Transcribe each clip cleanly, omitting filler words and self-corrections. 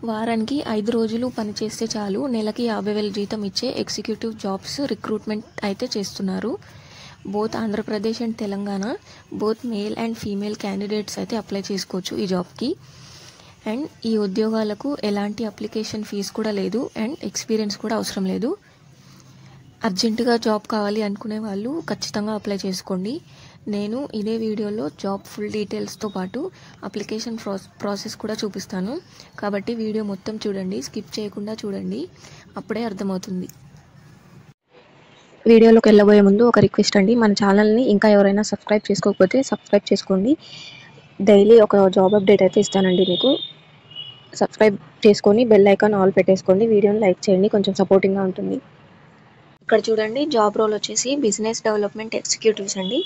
వారానికి 5 రోజులు పనిచేస్తే చాలు నెలకి 50,000 జీతం ఇచ్చే ఎగ్జిక్యూటివ్ జాబ్స్ రిక్రూట్మెంట్ అయితే చేస్తున్నారు. Both Andhra Pradesh and Telangana both male and female candidates అయితే అప్లై చేసుకోవచ్చు ఈ జాబ్కి. అండ్ ఈ ఉద్యోగాలకు ఎలాంటి అప్లికేషన్ ఫీజు కూడా లేదు అండ్ ఎక్స్పీరియన్స్ కూడా అవసరం లేదు. అర్జెంటుగా జాబ్ కావాలి అనుకునే వాళ్ళు ఖచ్చితంగా అప్లై చేసుకోండి. నేను ఇదే వీడియోలో జాబ్ ఫుల్ డీటెయిల్స్తో పాటు అప్లికేషన్ ప్రాసెస్ కూడా చూపిస్తాను. కాబట్టి వీడియో మొత్తం చూడండి, స్కిప్ చేయకుండా చూడండి, అప్పుడే అర్థమవుతుంది. వీడియోలోకి వెళ్ళబోయే ముందు ఒక రిక్వెస్ట్ అండి, మన ఛానల్ని ఇంకా ఎవరైనా సబ్స్క్రైబ్ చేసుకోకపోతే సబ్స్క్రైబ్ చేసుకోండి. డైలీ ఒక జాబ్ అప్డేట్ అయితే ఇస్తానండి మీకు. సబ్స్క్రైబ్ చేసుకొని బెల్ ఐకాన్ ఆల్ పెట్టేసుకోండి. వీడియోని లైక్ చేయండి, కొంచెం సపోర్టింగ్గా ఉంటుంది. ఇక్కడ చూడండి, జాబ్ రోల్ వచ్చేసి బిజినెస్ డెవలప్మెంట్ ఎగ్జిక్యూటివ్స్ అండి.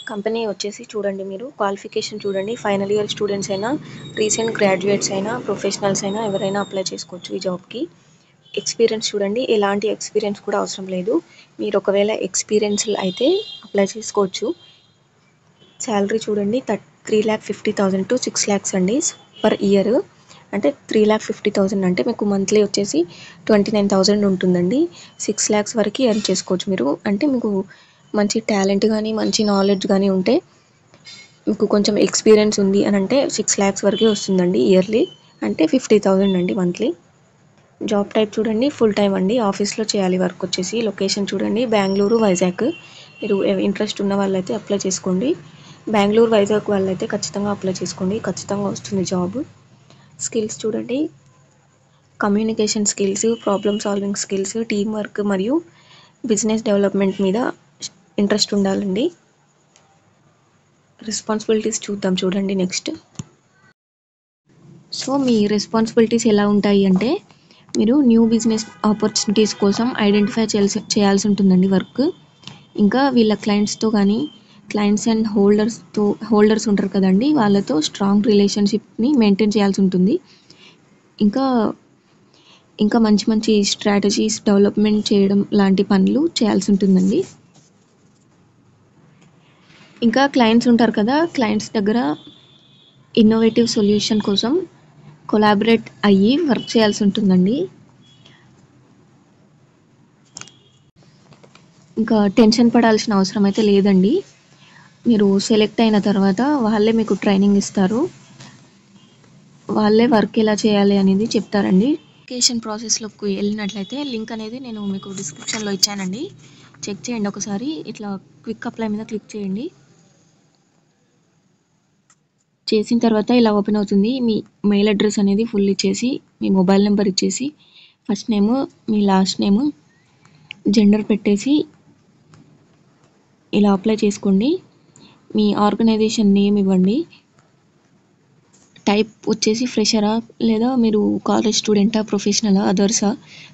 కంపెనీ వచ్చేసి చూడండి, మీరు క్వాలిఫికేషన్ చూడండి, ఫైనల్ ఇయర్ స్టూడెంట్స్ అయినా, రీసెంట్ గ్రాడ్యుయేట్స్ అయినా, ప్రొఫెషనల్స్ అయినా ఎవరైనా అప్లై చేసుకోవచ్చు ఈ జాబ్కి. ఎక్స్పీరియన్స్ చూడండి, ఎలాంటి ఎక్స్పీరియన్స్ కూడా అవసరం లేదు. మీరు ఒకవేళ ఎక్స్పీరియన్స్ అయితే అప్లై చేసుకోవచ్చు. శాలరీ చూడండి, 3,50,000 to 6 lakhs అండి పర్ ఇయర్. అంటే 3,50,000 అంటే మీకు మంత్లీ వచ్చేసి 29,000 ఉంటుందండి. 6 lakhs వరకు ఎర్న్ చేసుకోవచ్చు మీరు. అంటే మీకు మంచి టాలెంట్ కానీ మంచి నాలెడ్జ్ కానీ ఉంటే, మీకు కొంచెం ఎక్స్పీరియన్స్ ఉంది అని అంటే 6 lakhs వరకే వస్తుందండి ఇయర్లీ. అంటే 50,000 అండి మంత్లీ. జాబ్ టైప్ చూడండి, ఫుల్ టైం అండి, ఆఫీస్లో చేయాలి వర్క్ వచ్చేసి. లొకేషన్ చూడండి, బెంగళూరు, వైజాగ్. మీరు ఇంట్రెస్ట్ ఉన్న వాళ్ళైతే అప్లై చేసుకోండి. బెంగళూరు, వైజాగ్ వాళ్ళైతే ఖచ్చితంగా అప్లై చేసుకోండి, ఖచ్చితంగా వస్తుంది జాబ్. స్కిల్స్ చూడండి, communication skills, problem solving skills, team work మరియు బిజినెస్ డెవలప్మెంట్ మీద ఇంట్రెస్ట్ ఉండాలండి. రెస్పాన్సిబిలిటీస్ చూద్దాం చూడండి నెక్స్ట్. సో మీ రెస్పాన్సిబిలిటీస్ ఎలా ఉంటాయి అంటే, మీరు న్యూ బిజినెస్ ఆపర్చునిటీస్ కోసం ఐడెంటిఫై చేయాల్సి ఉంటుందండి వర్క్. ఇంకా వీళ్ళ క్లయింట్స్తో కానీ, క్లయింట్స్ అండ్ హోల్డర్స్ ఉంటారు కదండి, వాళ్ళతో స్ట్రాంగ్ రిలేషన్షిప్ని మెయింటైన్ చేయాల్సి ఉంటుంది. ఇంకా మంచి మంచి స్ట్రాటజీస్ డెవలప్మెంట్ చేయడం లాంటి పనులు చేయాల్సి ఉంటుందండి. ఇంకా క్లయింట్స్ ఉంటారు కదా, క్లయింట్స్ దగ్గర ఇన్నోవేటివ్ సొల్యూషన్ కోసం కొలాబరేట్ అయ్యి వర్క్ చేయాల్సి ఉంటుందండి. ఇంకా టెన్షన్ పడాల్సిన అవసరం అయితే లేదండి. మీరు సెలెక్ట్ అయిన తర్వాత వాళ్ళే మీకు ట్రైనింగ్ ఇస్తారు, వాళ్ళే వర్క్ ఎలా చేయాలి అనేది చెప్తారండి. అప్లికేషన్ ప్రాసెస్లోకి వెళ్ళినట్లయితే లింక్ అనేది నేను మీకు డిస్క్రిప్షన్లో ఇచ్చానండి, చెక్ చేయండి ఒకసారి. ఇట్లా క్విక్ అప్లై మీద క్లిక్ చేయండి. చేసిన తర్వాత ఇలా ఓపెన్ అవుతుంది. మీ మెయిల్ అడ్రస్ అనేది ఫుల్ ఇచ్చేసి, మీ మొబైల్ నెంబర్ ఇచ్చేసి, ఫస్ట్ నేము, మీ లాస్ట్ నేము, జెండర్ పెట్టేసి ఇలా అప్లై చేసుకోండి. మీ ఆర్గనైజేషన్ నేమ్ ఇవ్వండి. టైప్ వచ్చేసి ఫ్రెషరా, లేదా మీరు కాలేజ్ స్టూడెంటా, ప్రొఫెషనలా, అదర్సా,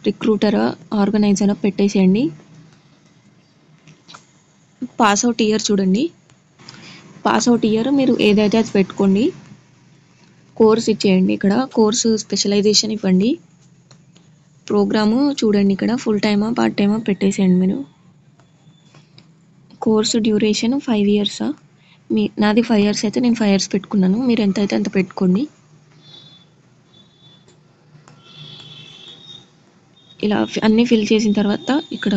రిక్రూటరా, ఆర్గనైజరా పెట్టేసేయండి. పాస్అవుట్ ఇయర్ చూడండి, పాస్అవుట్ ఇయర్ మీరు ఏదైతే అది పెట్టుకోండి. కోర్స్ ఇచ్చేయండి, ఇక్కడ కోర్సు స్పెషలైజేషన్ ఇవ్వండి. ప్రోగ్రాము చూడండి, ఇక్కడ ఫుల్ టైమా పార్ట్ టైమా పెట్టేసేయండి మీరు. Course duration 5 years. నాది 5 years అయితే నేను 5 years పెట్టుకున్నాను, మీరు ఎంత అయితే అంత పెట్టుకోండి. ఇలా అన్నీ ఫిల్ చేసిన తర్వాత ఇక్కడ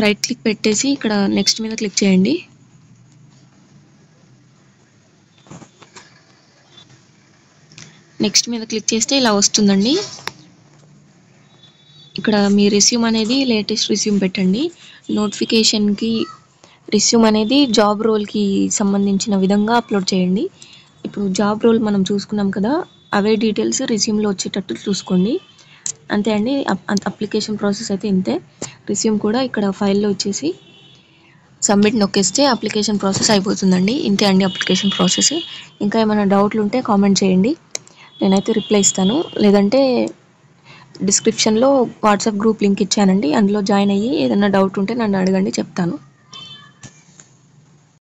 రైట్ క్లిక్ పెట్టేసి ఇక్కడ నెక్స్ట్ మీద క్లిక్ చేయండి. నెక్స్ట్ మీద క్లిక్ చేస్తే ఇలా వస్తుందండి. ఇక్కడ మీ రెస్యూమ్ అనేది లేటెస్ట్ రెస్యూమ్ పెట్టండి. నోటిఫికేషన్కి రెస్యూమ్ అనేది జాబ్ రోల్కి సంబంధించిన విధంగా అప్లోడ్ చేయండి. ఇప్పుడు జాబ్ రోల్ మనం చూసుకున్నాం కదా, అవే డీటెయిల్స్ రెస్యూమ్లో వచ్చేటట్టు చూసుకోండి. అంతే అండి, అప్లికేషన్ ప్రాసెస్ అయితే ఇంతే. రెస్యూమ్ కూడా ఇక్కడ ఫైల్లో ఇచ్చేసి సబ్మిట్ నొక్కేస్తే అప్లికేషన్ ప్రాసెస్ అయిపోతుందండి. ఇంతే అండి అప్లికేషన్ ప్రాసెస్. ఇంకా ఏమైనా డౌట్లు ఉంటే కామెంట్ చేయండి, నేనైతే రిప్లై ఇస్తాను. లేదంటే డిస్క్రిప్షన్లో వాట్సాప్ గ్రూప్ లింక్ ఇచ్చానండి, అందులో జాయిన్ అయ్యి ఏదైనా డౌట్ ఉంటే నన్ను అడగండి, చెప్తాను.